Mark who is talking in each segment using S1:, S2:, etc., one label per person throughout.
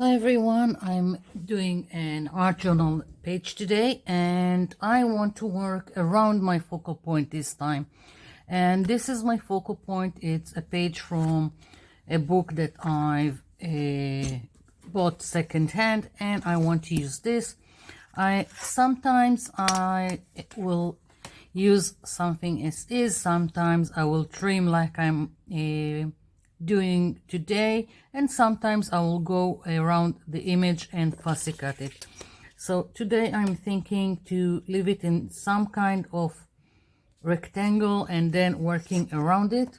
S1: Hi everyone, I'm doing an art journal page today and I want to work around my focal point this time. And this is my focal point. It's a page from a book that I've bought secondhand and I want to use this. Sometimes I will use something as is, sometimes I will trim like I'm doing today, and sometimes I will go around the image and fussy cut it. So today I'm thinking to leave it in some kind of rectangle and then working around it,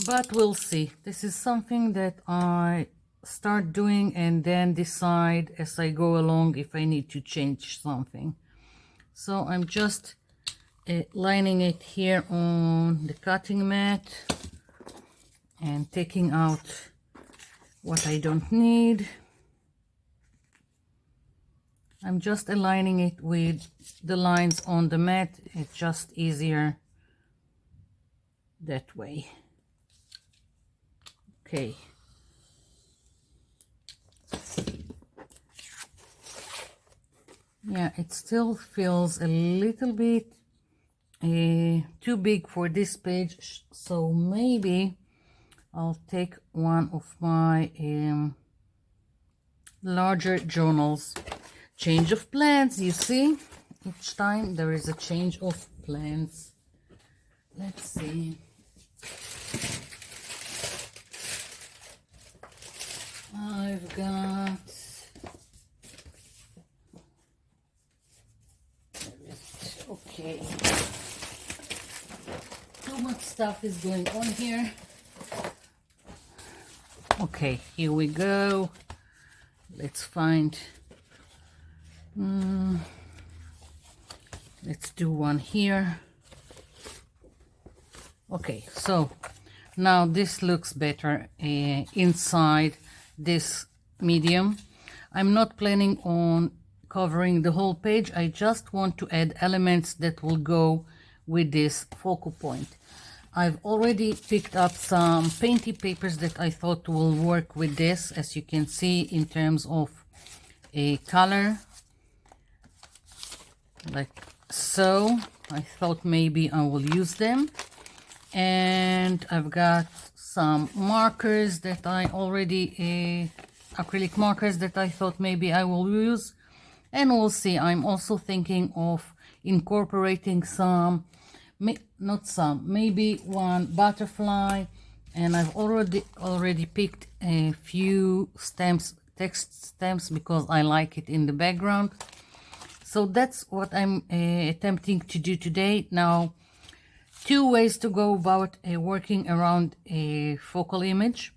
S1: but we'll see. This is something that I start doing and then decide as I go along if I need to change something. So I'm just lining it here on the cutting mat and taking out what I don't need. I'm just aligning it with the lines on the mat. It's just easier that way. Okay. Yeah, it still feels a little bit too big for this page, so maybe I'll take one of my larger journals. Change of plans, you see? Each time there is a change of plans. Let's see. I've got... Okay. Too much stuff is going on here. Okay, here we go. Let's find... let's do one here. Okay, so now this looks better inside this medium. I'm not planning on covering the whole page. I just want to add elements that will go with this focal point. I've already picked up some painty papers that I thought will work with this, as you can see, in terms of a color, like so. I thought maybe I will use them. And I've got some markers that I already, acrylic markers that I thought maybe I will use. And we'll see. I'm also thinking of incorporating some, maybe one butterfly, and I've already picked a few stamps, text stamps, because I like it in the background. So that's what I'm attempting to do today. Now, two ways to go about working around a focal image.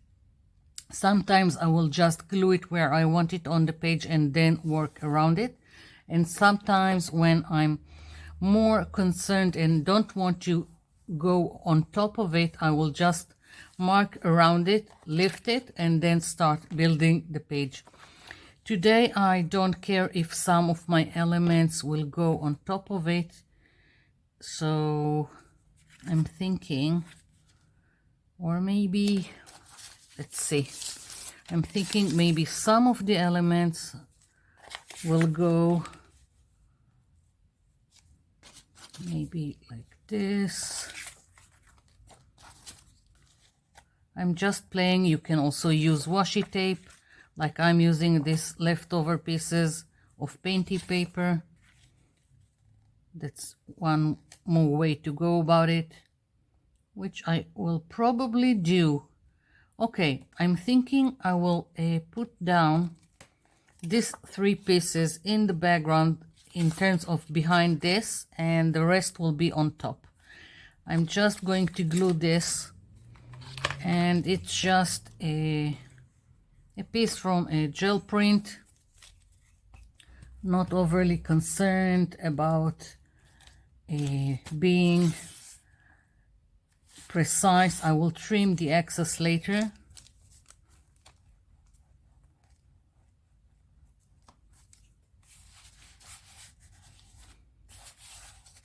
S1: Sometimes I will just glue it where I want it on the page and then work around it. And sometimes when I'm more concerned and don't want to go on top of it, I will just mark around it, lift it, and then start building the page. Today I don't care if some of my elements will go on top of it. So I'm thinking, or maybe, let's see, I'm thinking maybe some of the elements will go maybe like this. I'm just playing. You can also use washi tape, like I'm using this leftover pieces of painty paper. That's one more way to go about it, which I will probably do. Okay, I'm thinking I will put down these three pieces in the background in terms of behind this, and the rest will be on top. I'm just going to glue this, and it's just a piece from a gel print. Not overly concerned about being precise. I will trim the excess later.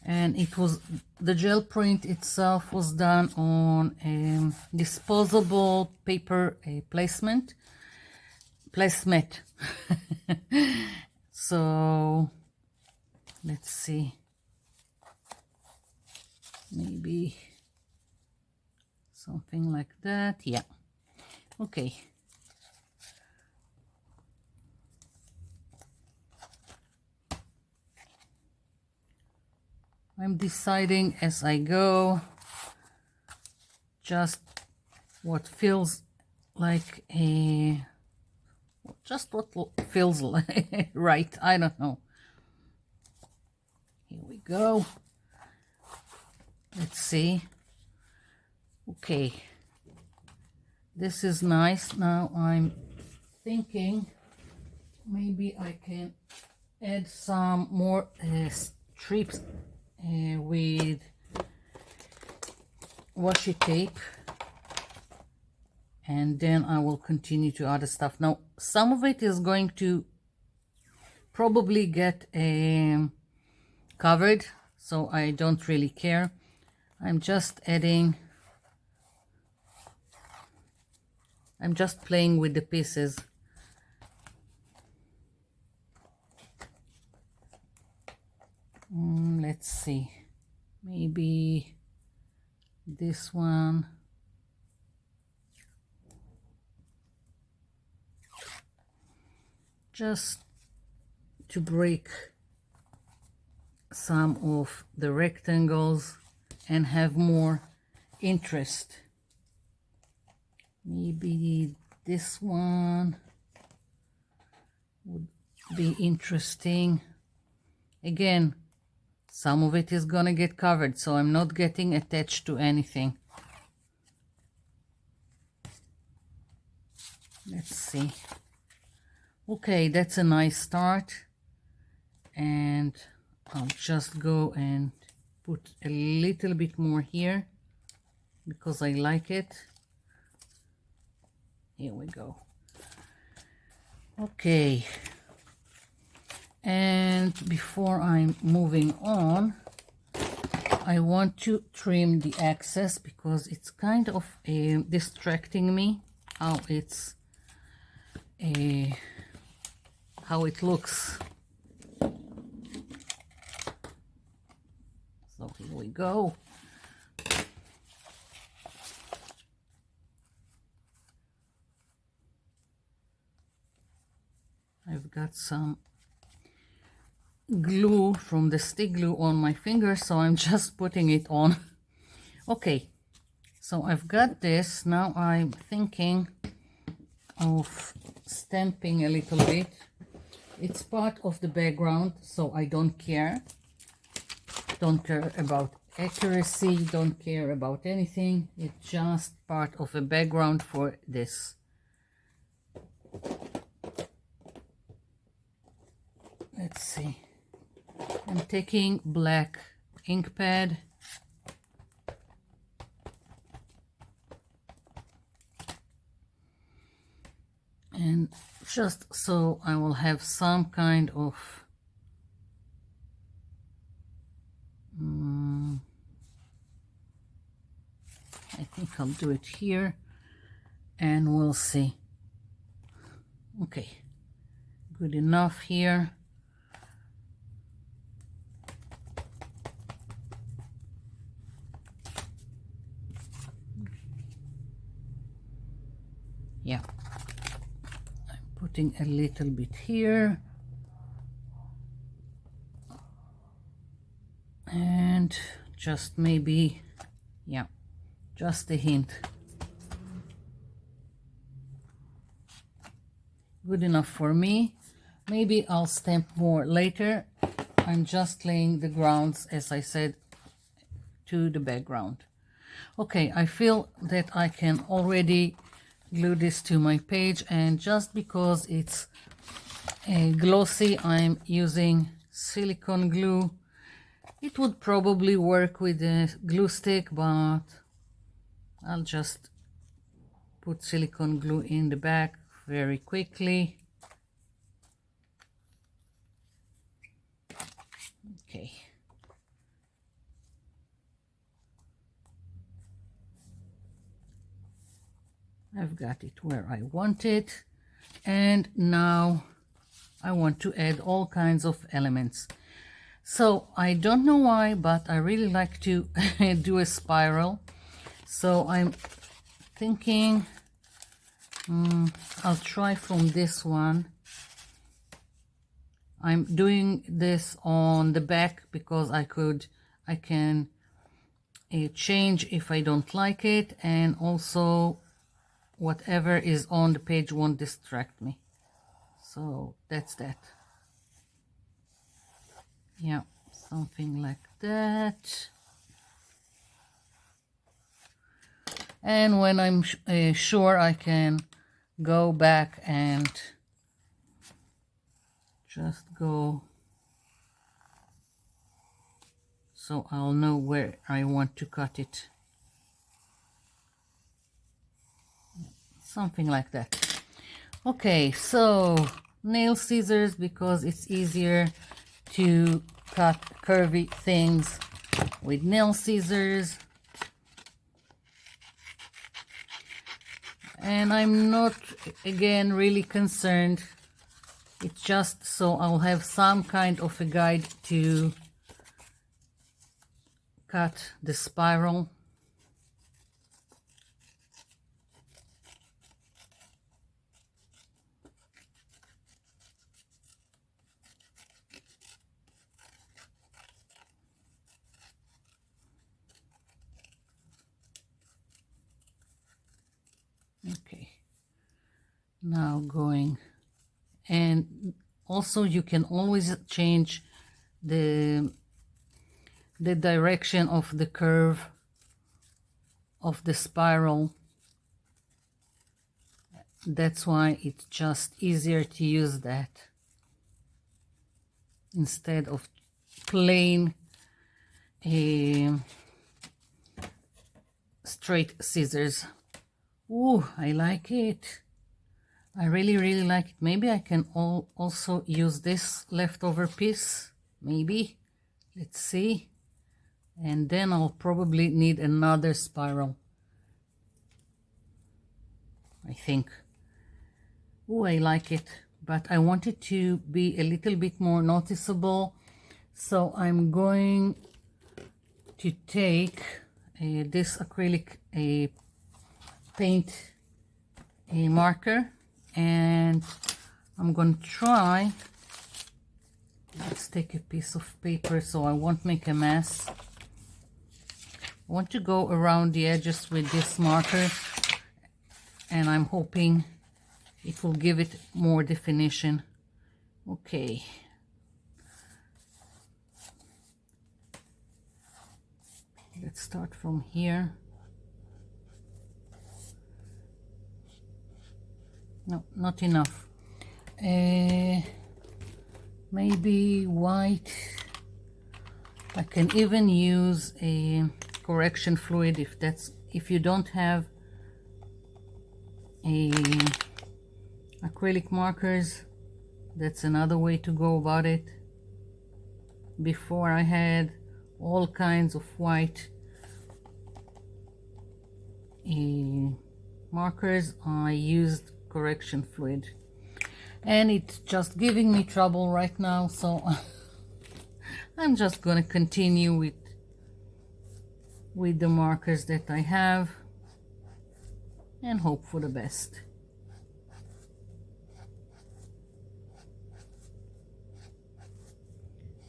S1: And it was, the gel print itself was done on a disposable paper placement. placemat. So let's see, maybe something like that. Yeah, okay. I'm deciding as I go just what feels like a, just what feels like right. I don't know. Here we go. Let's see. Okay, this is nice. Now I'm thinking maybe I can add some more strips with washi tape, and then I will continue to other stuff. Now some of it is going to probably get covered, so I don't really care. I'm just adding, I'm just playing with the pieces. Let's see, maybe this one. Just to break some of the rectangles and have more interest. Maybe this one would be interesting. Again, some of it is gonna get covered, so I'm not getting attached to anything. Let's see. Okay, that's a nice start, and I'll just go and put a little bit more here because I like it. Here we go. Okay, and before I'm moving on, I want to trim the excess because it's kind of distracting me how it's how it looks. So here we go. I've got some glue from the stick glue on my finger, so I'm just putting it on. Okay, so I've got this. Now I'm thinking of stamping a little bit. It's part of the background, so I don't care. Don't care about accuracy, don't care about anything. It's just part of a background for this. Let's see. I'm taking black ink pad. And just so I will have some kind of I think I'll do it here and we'll see. Okay, good enough here. Yeah, I'm putting a little bit here and just maybe, yeah, just a hint. Good enough for me. Maybe I'll stamp more later. I'm just laying the grounds, as I said, to the background. Okay, I feel that I can already glue this to my page, and just because it's glossy, I'm using silicone glue. It would probably work with a glue stick, but I'll just put silicone glue in the back very quickly. Okay. I've got it where I want it. And now I want to add all kinds of elements. So I don't know why, but I really like to do a spiral. So I'm thinking I'll try from this one. I'm doing this on the back because I can change if I don't like it, and also whatever is on the page won't distract me. So that's that. Yeah, something like that. And when I'm sure, I can go back and just go, so I'll know where I want to cut it. Something like that. Okay, so nail scissors, because it's easier to cut curvy things with nail scissors. And I'm not, again, really concerned. It's just so I'll have some kind of a guide to cut the spiral. Okay, now going, and also you can always change the direction of the curve of the spiral. That's why it's just easier to use that instead of plain straight scissors. Ooh, I like it. I really like it. Maybe I can also use this leftover piece. Maybe. Let's see. And then I'll probably need another spiral, I think. Ooh, I like it. But I want it to be a little bit more noticeable. So I'm going to take this acrylic paint marker, and I'm going to try, let's take a piece of paper so I won't make a mess. I want to go around the edges with this marker, and I'm hoping it will give it more definition. Okay. Let's start from here. No, not enough. Maybe white. I can even use a correction fluid if you don't have a acrylic markers. That's another way to go about it. Before I had all kinds of white markers, I used correction fluid, and it's just giving me trouble right now, so I'm just gonna continue with the markers that I have and hope for the best.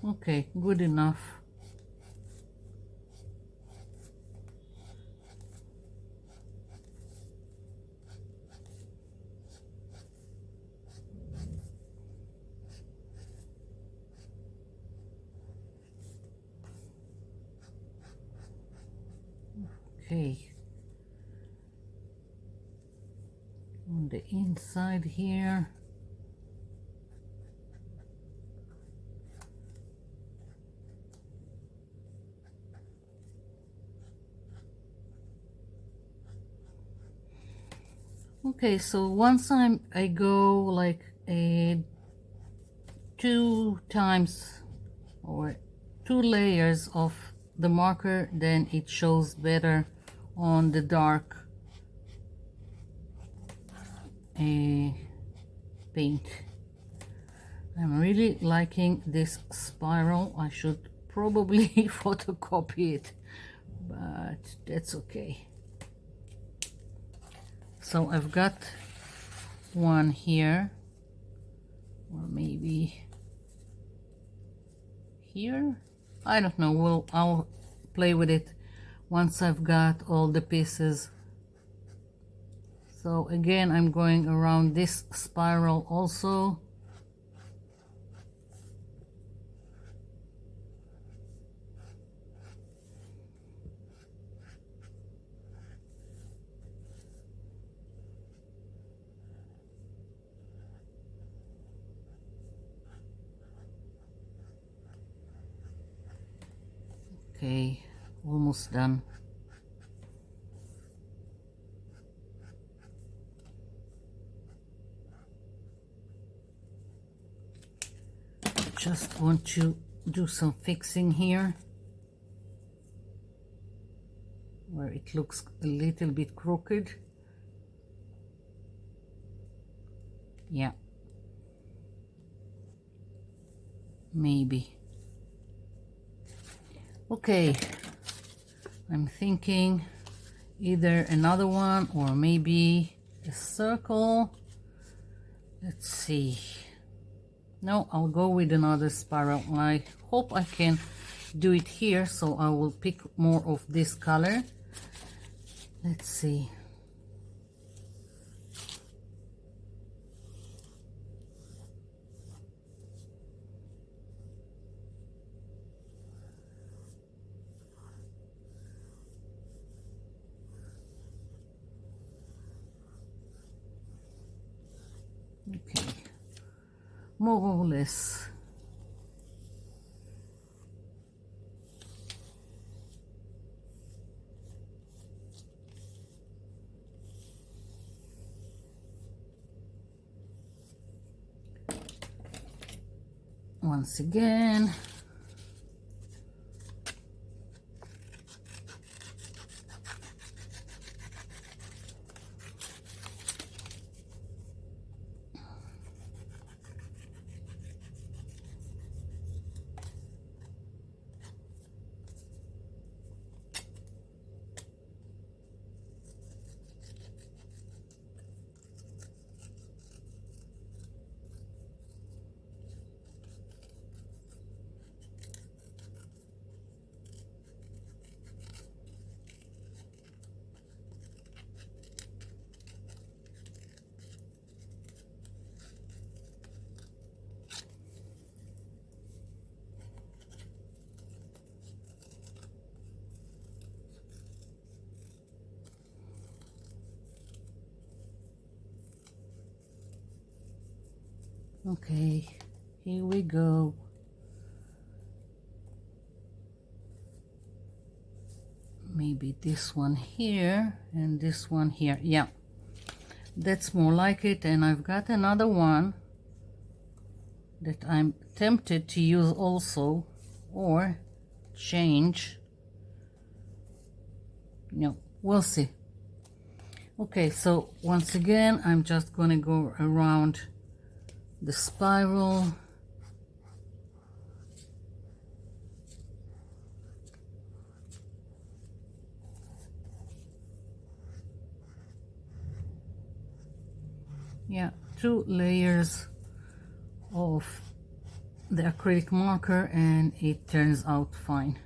S1: Okay, good enough. Okay, on the inside here. Okay, so once I go like 2 times or 2 layers of the marker, then it shows better on the dark paint. I'm really liking this spiral. I should probably photocopy it, but that's okay. So I've got one here, or maybe here. I don't know. I'll play with it once I've got all the pieces. So again, I'm going around this spiral also. Okay, almost done. Just want to do some fixing here where it looks a little bit crooked. Yeah, maybe. Okay, I'm thinking either another one or maybe a circle. Let's see. No, I'll go with another spiral. I hope I can do it here, so I will pick more of this color. Let's see. Okay, more or less. Once again. Okay, here we go. Maybe this one here and this one here. Yeah, that's more like it. And I've got another one that I'm tempted to use also, or change. No, we'll see. Okay, so once again, I'm just gonna go around the spiral. Yeah, 2 layers of the acrylic marker and it turns out fine.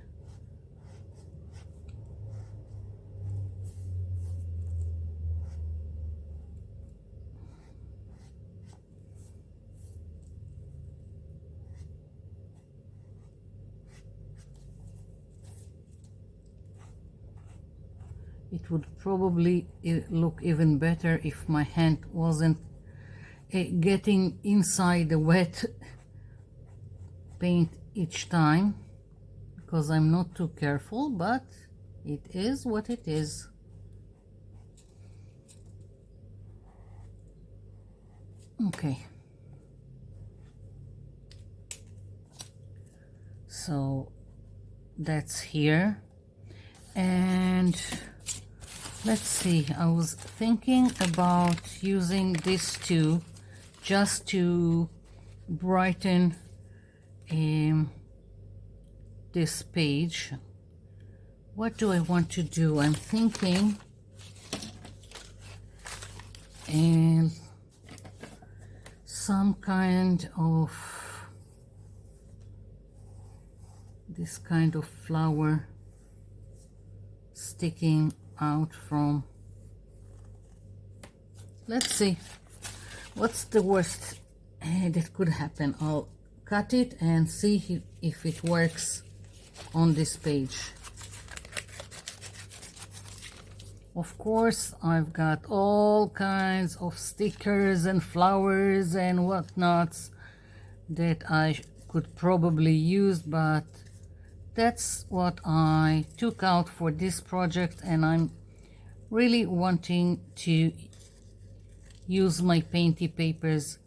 S1: It would probably look even better if my hand wasn't getting inside the wet paint each time, because I'm not too careful, but it is what it is. Okay, so that's here. And let's see, I was thinking about using this too just to brighten this page. What do I want to do? I'm thinking and some kind of this kind of flower sticking out from, let's see, what's the worst that could happen. I'll cut it and see if it works on this page. Of course, I've got all kinds of stickers and flowers and whatnots that I could probably use, but that's what I took out for this project, and I'm really wanting to use my painty papers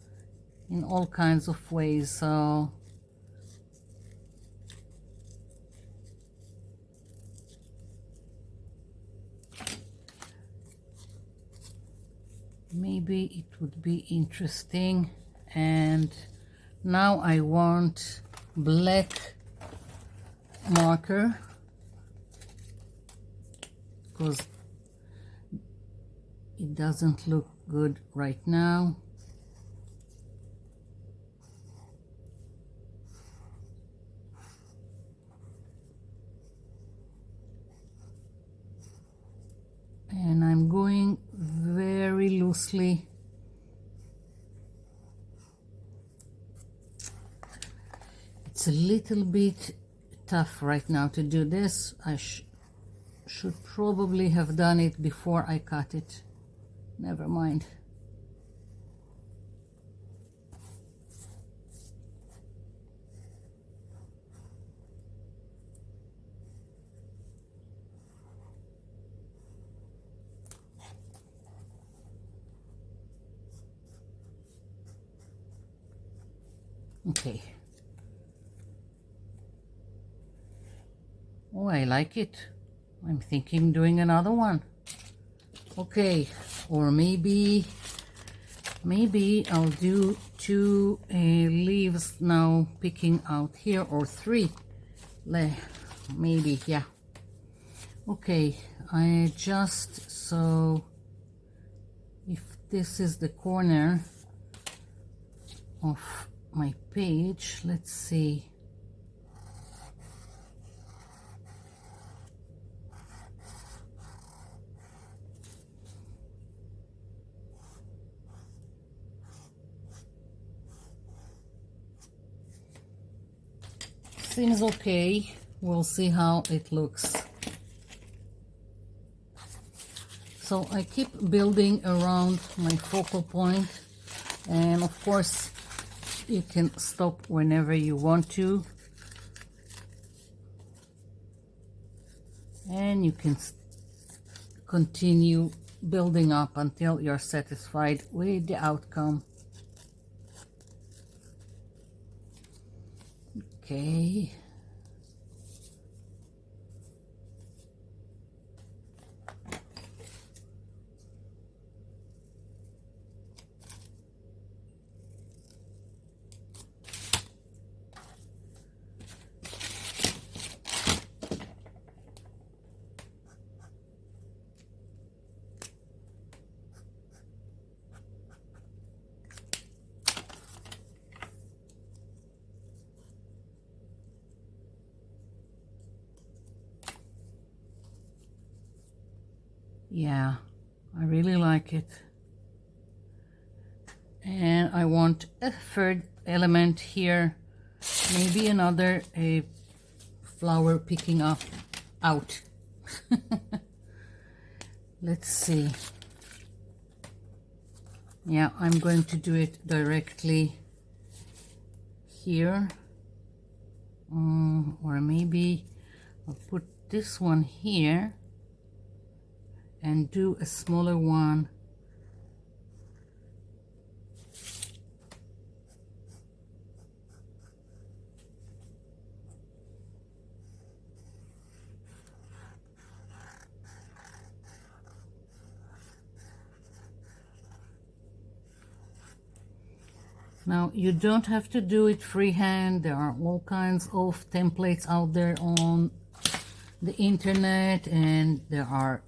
S1: in all kinds of ways. So maybe it would be interesting. And now I want black marker because it doesn't look good right now. And I'm going very loosely. It's a little bit tough right now to do this. I should probably have done it before I cut it. Never mind. Okay. Oh, I like it. I'm thinking doing another one. Okay, or maybe I'll do two leaves now picking out here, or three. Maybe, yeah. Okay, I just, so if this is the corner of my page, let's see. Seems okay. We'll see how it looks. So I keep building around my focal point, and of course you can stop whenever you want to, and you can continue building up until you're satisfied with the outcome. Okay. Yeah, I really like it. And I want a third element here, maybe another flower picking up out. Let's see. Yeah, I'm going to do it directly here, or maybe I'll put this one here and do a smaller one Now, you don't have to do it freehand. There are all kinds of templates out there on the internet, and there are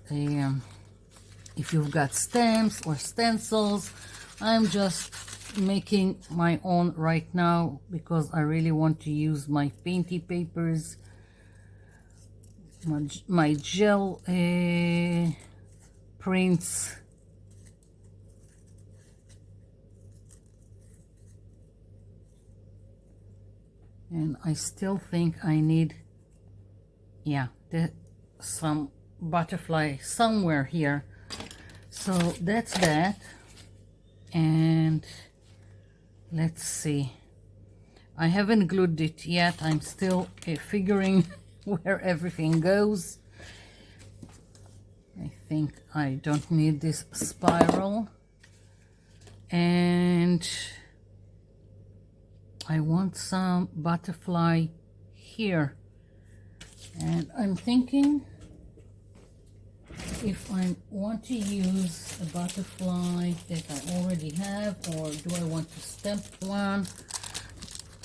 S1: if you've got stamps or stencils. I'm just making my own right now because I really want to use my painty papers, my gel prints. And I still think I need, yeah, some butterfly somewhere here. So that's that. And let's see. I haven't glued it yet. I'm still figuring where everything goes. I think I don't need this spiral. And I want some butterfly here, and I'm thinking if I want to use a butterfly that I already have, or do I want to stamp one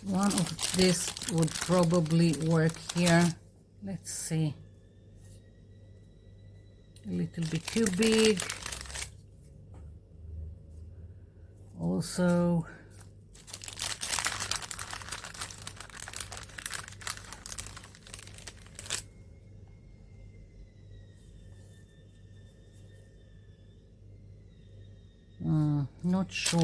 S1: of this would probably work here. Let's see, a little bit too big. Also, not sure.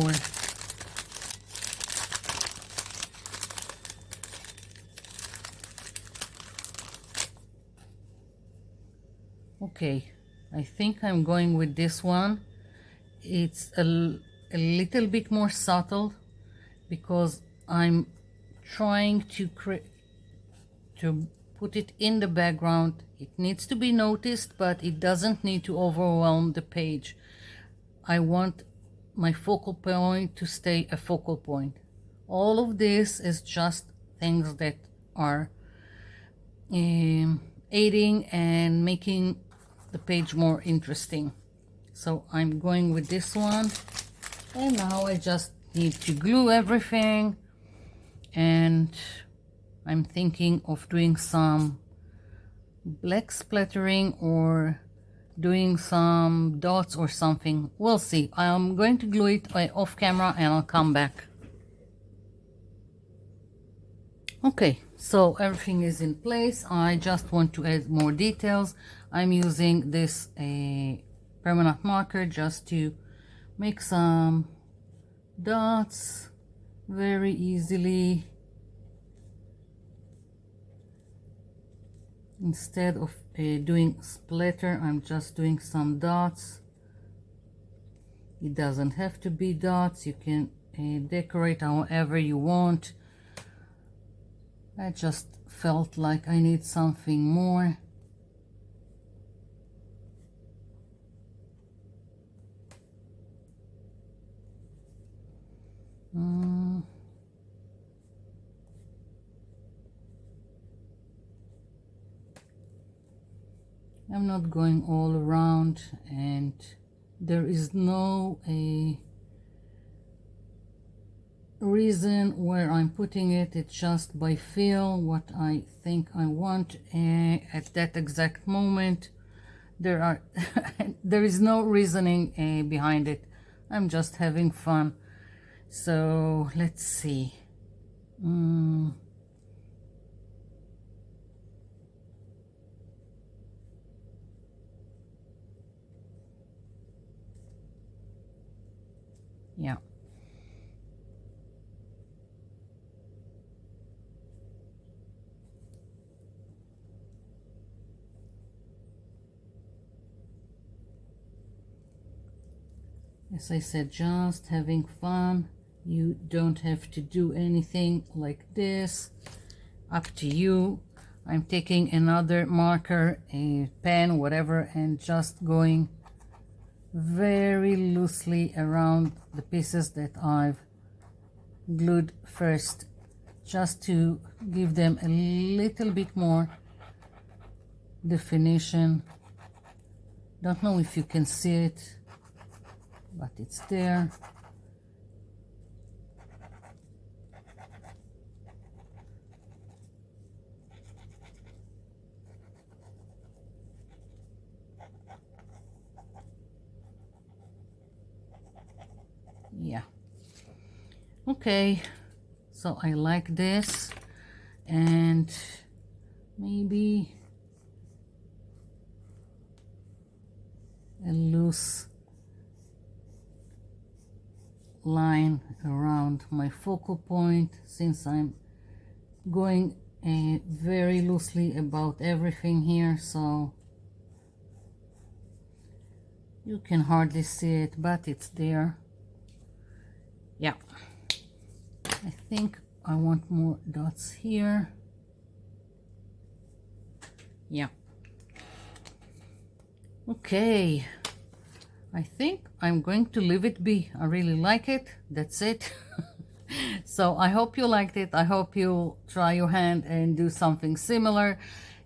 S1: Okay, I think I'm going with this one. It's a little bit more subtle because I'm trying to put it in the background. It needs to be noticed, but it doesn't need to overwhelm the page. I want my focal point to stay a focal point. All of this is just things that are aiding and making the page more interesting. So I'm going with this one, and now I just need to glue everything, and I'm thinking of doing some black splattering or doing some dots or something. We'll see. I'm going to glue it off camera and I'll come back. Okay, so everything is in place. I just want to add more details. I'm using this permanent marker just to make some dots very easily. Instead of doing splatter, I'm just doing some dots. It doesn't have to be dots. You can decorate however you want. I just felt like I need something more. I'm not going all around, and there is no reason where I'm putting it. It's just by feel, what I think I want at that exact moment. There is no reasoning behind it. I'm just having fun. So let's see. Yeah. As I said, just having fun. You don't have to do anything like this. Up to you. I'm taking another marker, a pen, whatever, and just going very loosely around the pieces that I've glued first, just to give them a little bit more definition. Don't know if you can see it, but it's there. Yeah. Okay, so I like this, and maybe a loose line around my focal point, since I'm going very loosely about everything here, so you can hardly see it, but it's there. Yeah, I think I want more dots here. Yeah. Okay, I think I'm going to leave it be. I really like it. That's it. So I hope you liked it. I hope you try your hand and do something similar.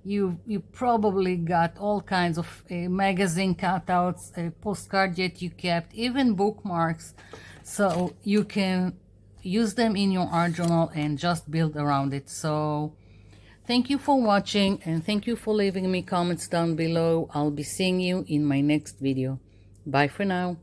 S1: You probably got all kinds of magazine cutouts, a postcard that you kept, even bookmarks. So you can use them in your art journal and just build around it. So thank you for watching, and thank you for leaving me comments down below. I'll be seeing you in my next video. Bye for now.